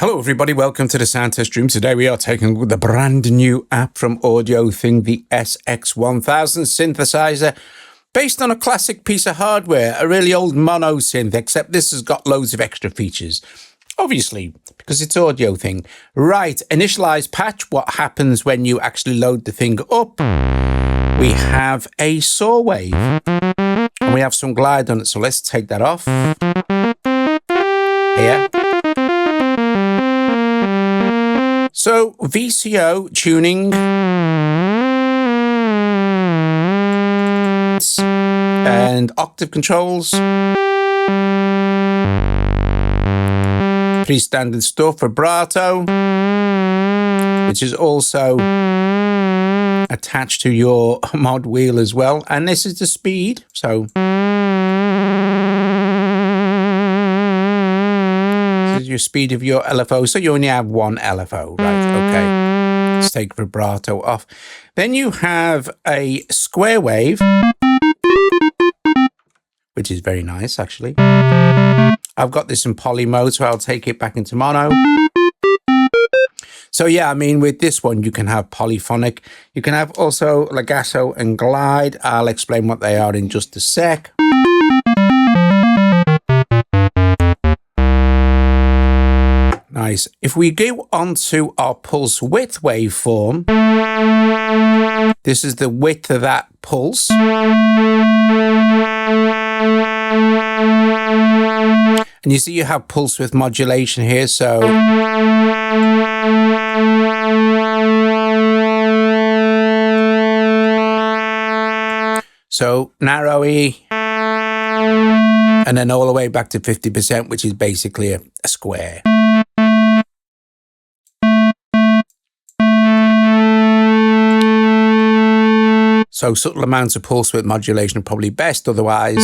Hello everybody, welcome to the sound test room. Today we are taking the brand new app from AudioThing, the SX1000 synthesizer, based on a classic piece of hardware, a really old mono synth, except this has got loads of extra features. Obviously, because it's AudioThing. Right, initialize patch, what happens when you actually load the thing up. We have a saw wave, and we have some glide on it, so let's take that off. Here. So, VCO tuning and octave controls. Pretty standard stuff. Vibrato, which is also attached to your mod wheel as well. And this is the speed. So, your speed of your LFO, so you only have one LFO, right? Okay, let's take vibrato off. Then you have a square wave, which is very nice actually. I've got this in poly mode, so I'll take it back into mono. So yeah, I mean, with this one you can have polyphonic, you can have also legato and glide. I'll explain what they are in just a sec. Nice. If we go onto our pulse width waveform, this is the width of that pulse. And you see you have pulse width modulation here, so narrow E, and then all the way back to 50%, which is basically a square. So subtle amounts of pulse width modulation are probably best. Otherwise,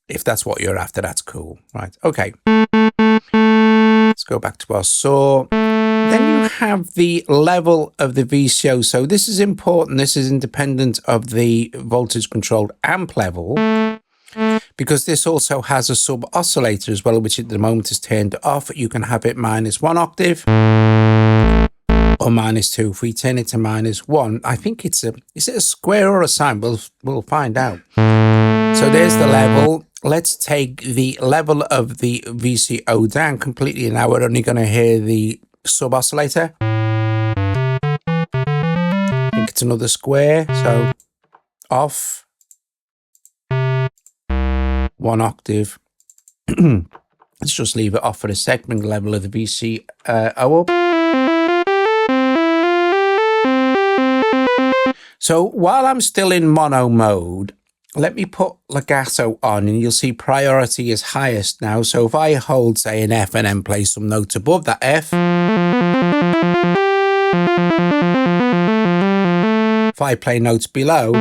if that's what you're after, that's cool. Right, okay. Let's go back to our saw. Then you have the level of the VCO. So this is important. This is independent of the voltage controlled amp level, because this also has a sub oscillator as well, which at the moment is turned off. You can have it -1 octave or -2. If we turn it to -1, I think is it a square or a sine? We'll find out. So there's the level. Let's take the level of the VCO down completely. Now we're only going to hear the sub oscillator. I think it's another square. So off 1 octave. Let's just leave it off for a sec. Bring the level of the VCO up. So while I'm still in mono mode, let me put legato on, and you'll see priority is highest now. So if I hold, say, an F and then play some notes above that F, if I play notes below,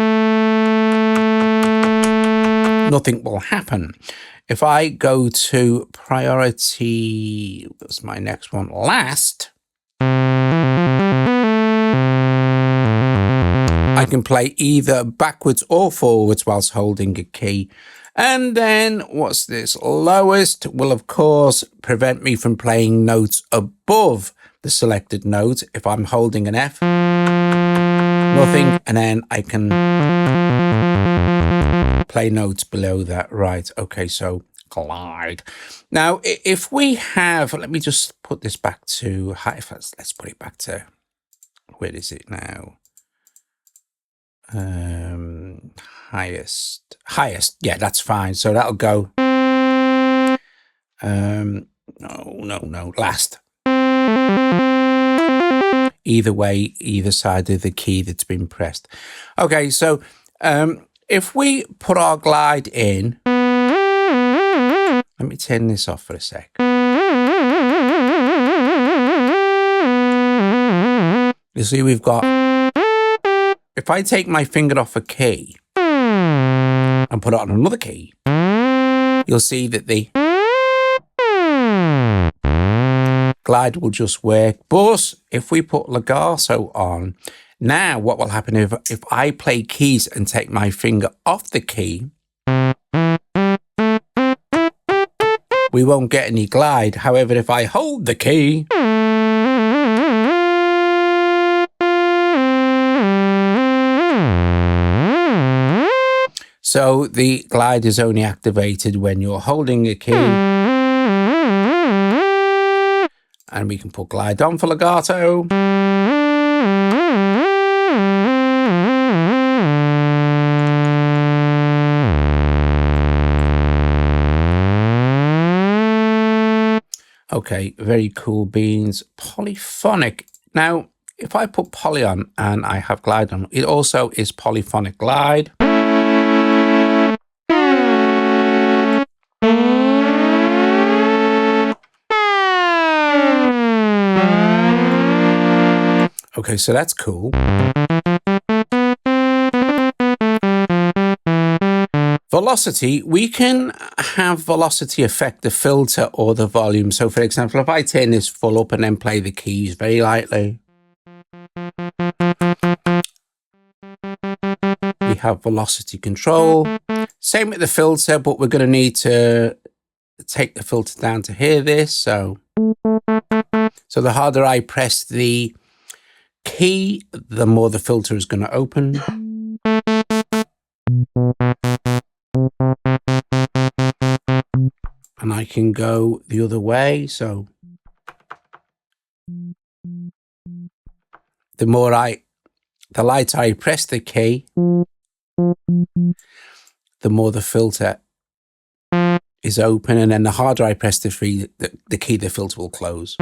nothing will happen. If I go to priority, that's my next one, last, I can play either backwards or forwards whilst holding a key. And then what's this? Lowest will of course prevent me from playing notes above the selected note. If I'm holding an F, nothing, and then I can play notes below that. Right, okay, so glide. Now, if we have, let me just put this back to high. Let's put it back to, where is it now? Highest, yeah, that's fine. So that'll go no, last. Either way, either side of the key that's been pressed. Okay, so if we put our glide in, let me turn this off for a sec. You see we've got, if I take my finger off a key and put it on another key, you'll see that the glide will just work. But if we put legato on, now what will happen if I play keys and take my finger off the key, we won't get any glide. However, if I hold the key, so the glide is only activated when you're holding a key. And we can put glide on for legato. Okay, very cool beans. Polyphonic. Now, if I put poly on and I have glide on, it also is polyphonic glide. Okay, so that's cool. Velocity, we can have velocity affect the filter or the volume. So for example, if I turn this full up and then play the keys very lightly, we have velocity control. Same with the filter, but we're going to need to take the filter down to hear this. So the harder I press the key, the more the filter is going to open. And I can go the other way. So the lighter I press the key, the more the filter is open, and then the harder I press the key, the filter will close.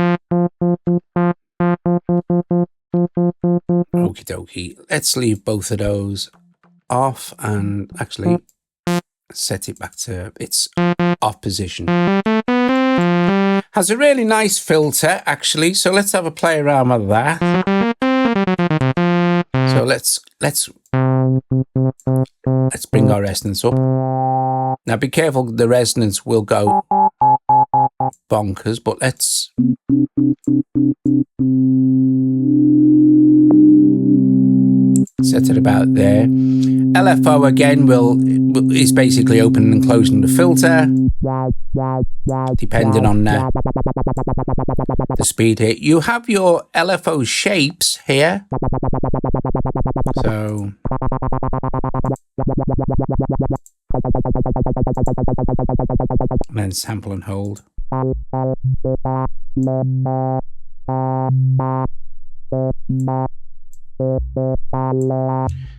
Okie dokie. Let's leave both of those off and actually set it back to its off position. Has a really nice filter actually, so let's have a play around with that. So let's bring our resonance up. Now be careful, the resonance will go bonkers, but let's set it about there. LFO again is basically opening and closing the filter, depending on the speed here. You have your LFO shapes here. So and then sample and hold.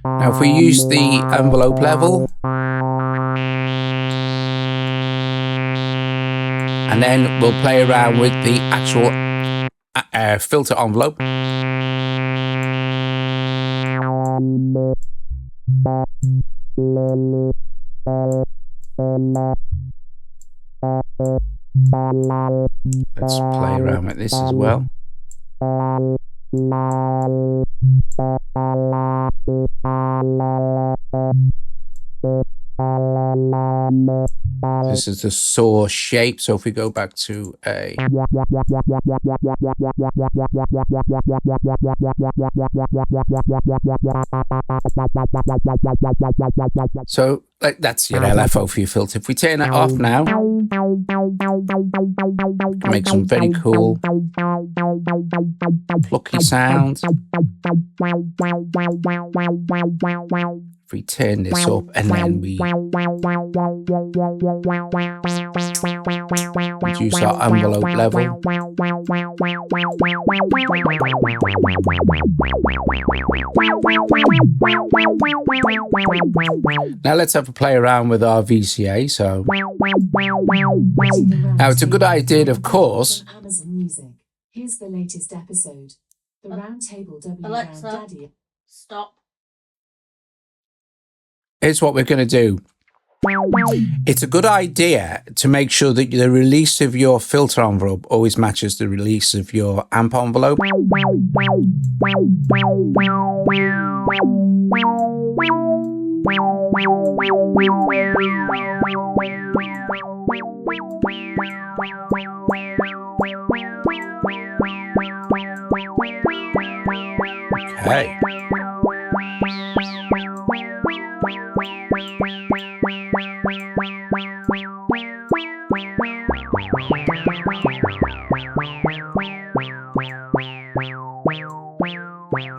Now if we use the envelope level and then we'll play around with the actual filter envelope. Let's play around with this as well. This is the saw shape, so if we go back to a so like that's your LFO for your filter. If we turn it off now, make some very cool plucky sounds. If we turn this up and then we reduce our envelope level. Now let's have a play around with our VCA. So now it's a good idea, of course. Here's the latest episode. The Roundtable W. Alexa, stop. Here's what we're going to do. It's a good idea to make sure that the release of your filter envelope always matches the release of your amp envelope. Okay.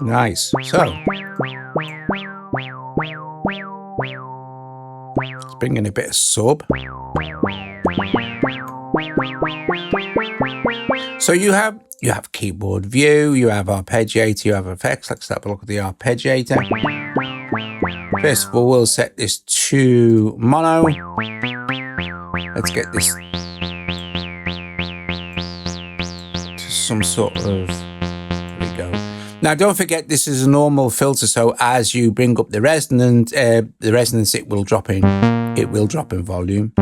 Nice. So let's bring in a bit of sub. So you have keyboard view, you have arpeggiator, you have effects. Let's have a look at the arpeggiator. First of all, we'll set this to mono. Let's get this to some sort of, there we go. Now don't forget this is a normal filter, so as you bring up the resonance it will drop in volume.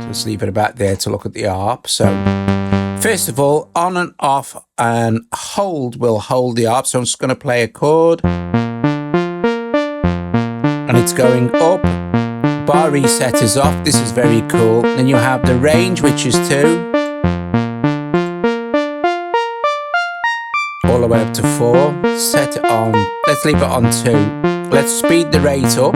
Let's leave it about there to look at the ARP. So first of all, on and off and hold will hold the ARP. So I'm just going to play a chord and it's going up. Bar reset is off. This is very cool. Then you have the range, which is 2. All the way up to 4. Set it on. Let's leave it on 2. Let's speed the rate up.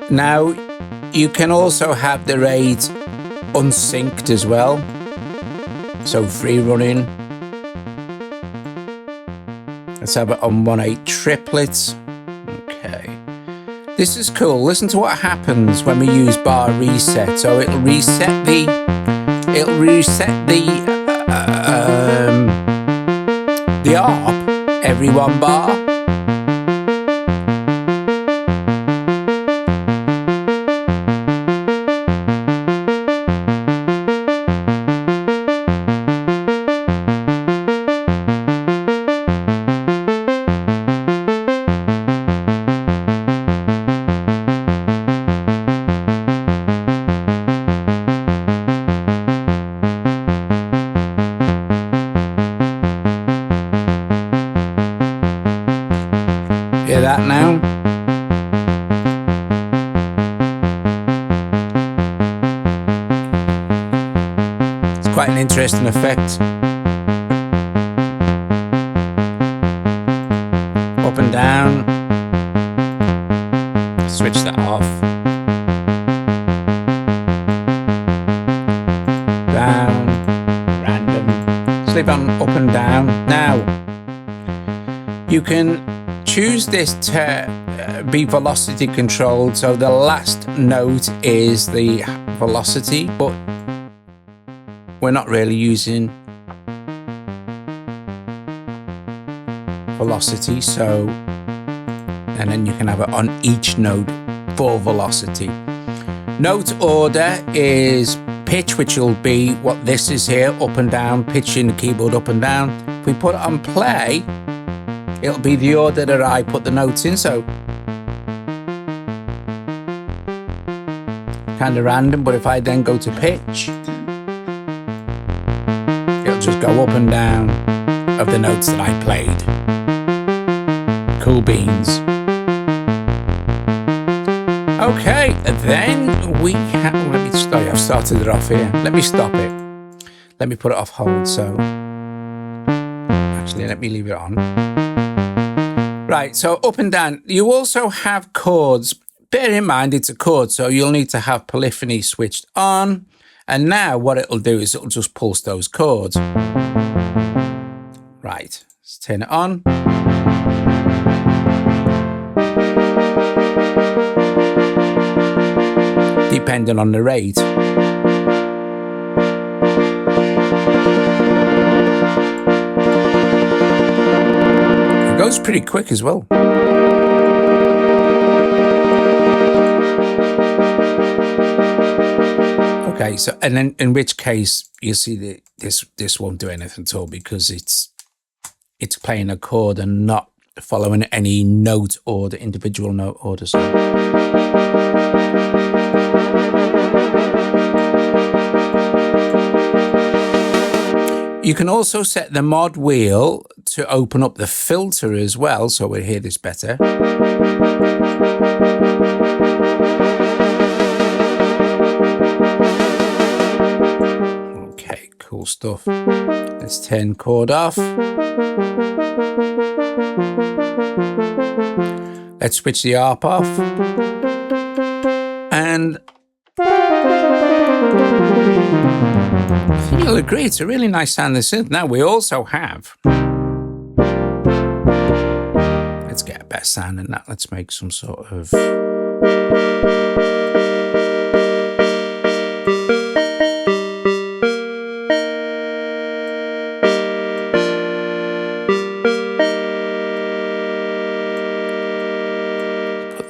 Now, you can also have the rate unsynced as well. So free running. Let's have it on 1/8 triplets. Okay. This is cool. Listen to what happens when we use bar reset. So it'll reset the ARP every 1 bar. Hear that now? It's quite an interesting effect. Up and down. Switch that off. Down. Random. Sleep on up and down. Now, you can choose this to be velocity controlled, so the last note is the velocity, but we're not really using velocity, so, and then you can have it on each note for velocity. Note order is pitch, which will be what this is here, up and down, pitching the keyboard up and down. If we put it on play, it'll be the order that I put the notes in, so kind of random, but if I then go to pitch, it'll just go up and down of the notes that I played. Cool beans. Okay, then we have, I've started it off here. Let me stop it. Let me put it off hold, so actually let me leave it on. Right, so up and down. You also have chords. Bear in mind it's a chord, so you'll need to have polyphony switched on. And now what it'll do is it'll just pulse those chords. Right, let's turn it on. Depending on the rate. It goes pretty quick as well. Okay, so and then in which case you see that this won't do anything at all because it's playing a chord and not following any note order, individual note order. So you can also set the mod wheel to open up the filter as well, so we'll hear this better. Okay, cool stuff. Let's turn chord off. Let's switch the ARP off. And I think you'll agree it's a really nice sounding synth. Now we also have, let's get a better sound than that. Let's make some sort of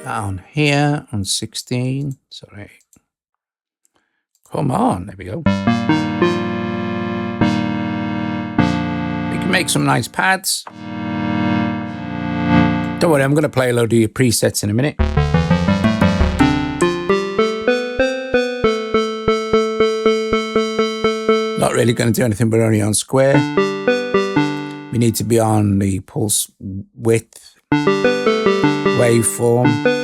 on here on 16. Sorry. Come on. There we go. We can make some nice pads. Don't worry, I'm going to play a load of your presets in a minute. Not really going to do anything, but only on square. We need to be on the pulse width waveform.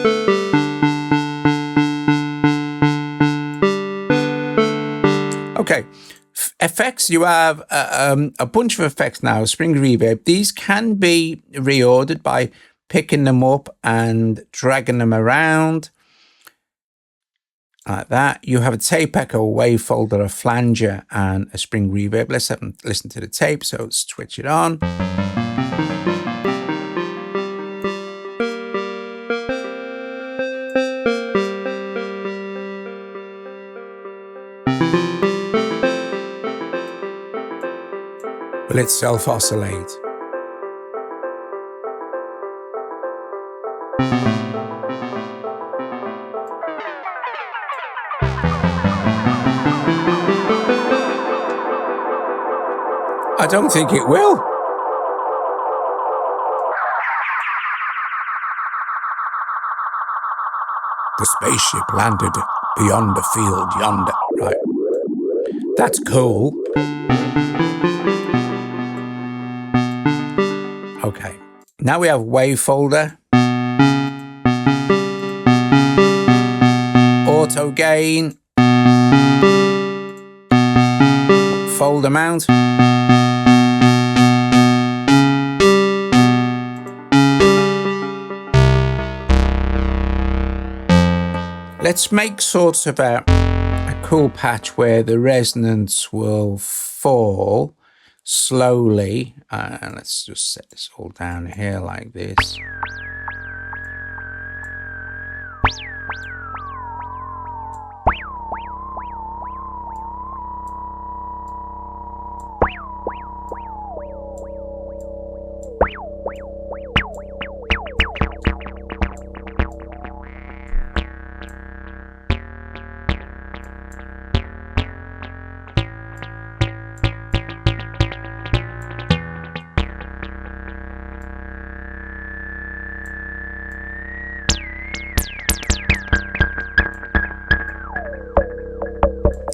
Okay, effects, you have a bunch of effects now, spring reverb. These can be reordered by picking them up and dragging them around like that. You have a tape echo, a wave folder, a flanger, and a spring reverb. Let's have them listen to the tape, so switch it on. Will it self-oscillate? I don't think it will. The spaceship landed beyond the field yonder. Right. That's cool. Okay, now we have wave folder, auto gain, folder mount, let's make sort of a cool patch where the resonance will fall slowly, and let's just set this all down here like this.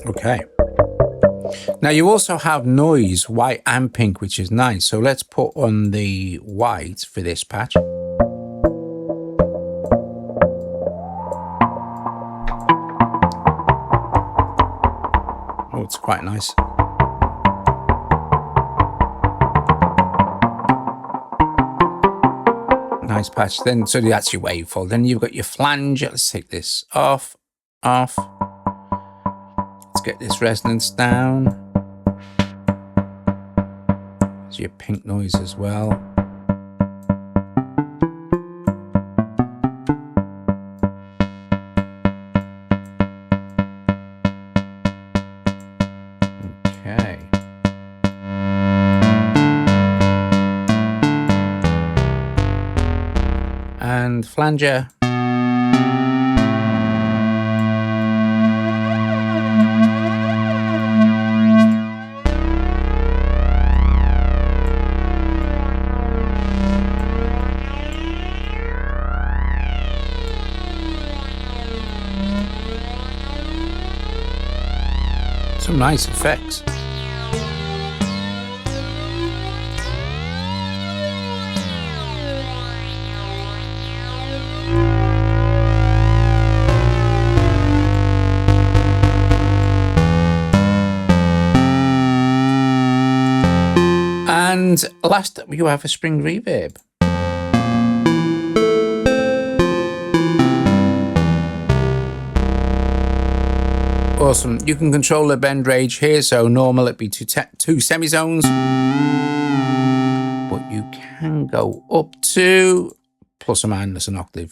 Okay. Now you also have noise, white and pink, which is nice. So let's put on the white for this patch. Oh, it's quite nice. Nice patch. Then, so that's your waveform. Then you've got your flange. Let's take this off. Let's get this resonance down. There's your pink noise as well. Okay. And flanger. Some nice effects. And last, you have a spring reverb. Awesome. You can control the bend range here. So normal, it'd be two semizones. But you can go up to plus or minus an octave.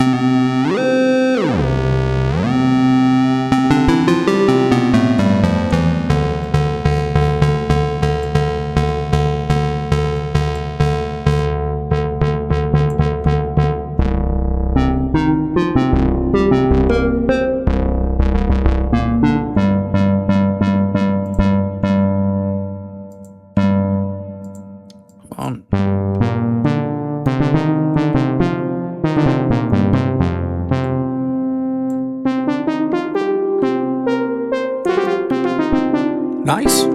Nice.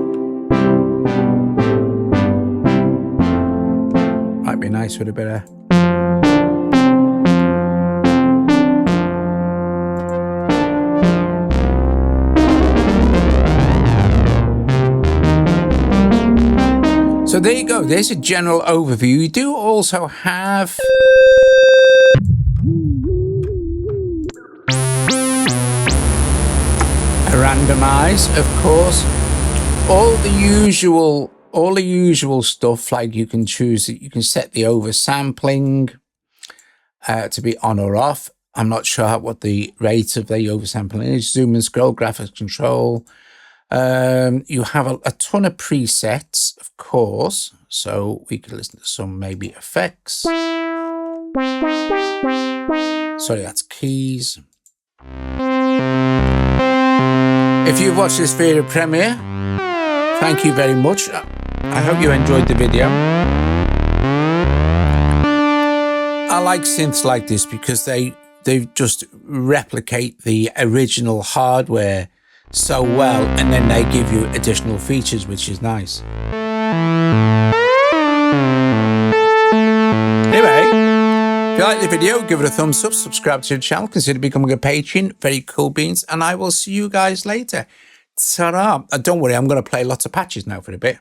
Might be nice with a bit of... So there you go. There's a general overview. You do also have... randomize, of course, all the usual stuff, like you can choose it, you can set the oversampling to be on or off. I'm not sure what the rate of the oversampling is. Zoom and scroll, graphics control. You have a ton of presets, of course, so we could listen to some maybe effects. Sorry, that's keys. If you've watched this video premiere, thank you very much. I hope you enjoyed the video. I like synths like this because they just replicate the original hardware so well, and then they give you additional features, which is nice. Anyway, if you like the video, give it a thumbs up, subscribe to the channel, consider becoming a patron. Very cool beans, and I will see you guys later. Ta-da! Don't worry, I'm going to play lots of patches now for a bit.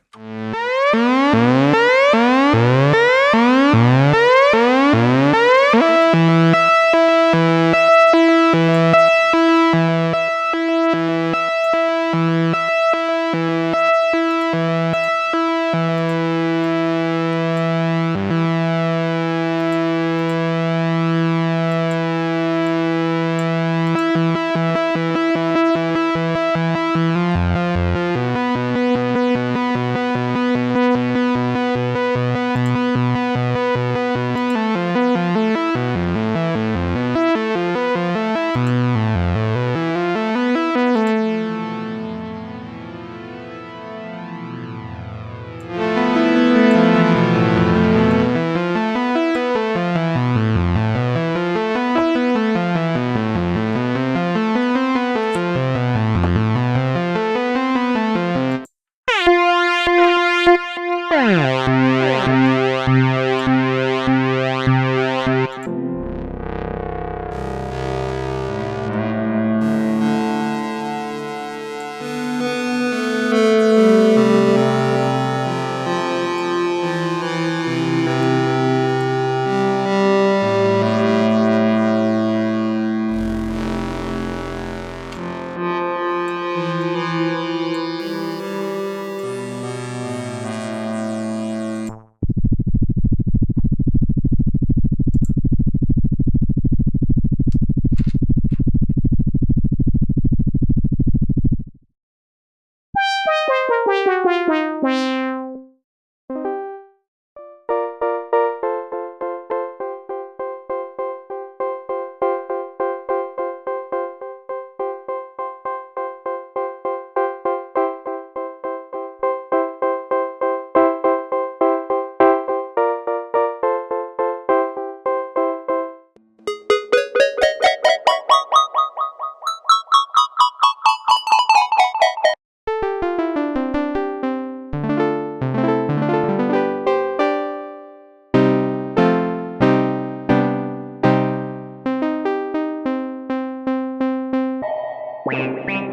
Wow.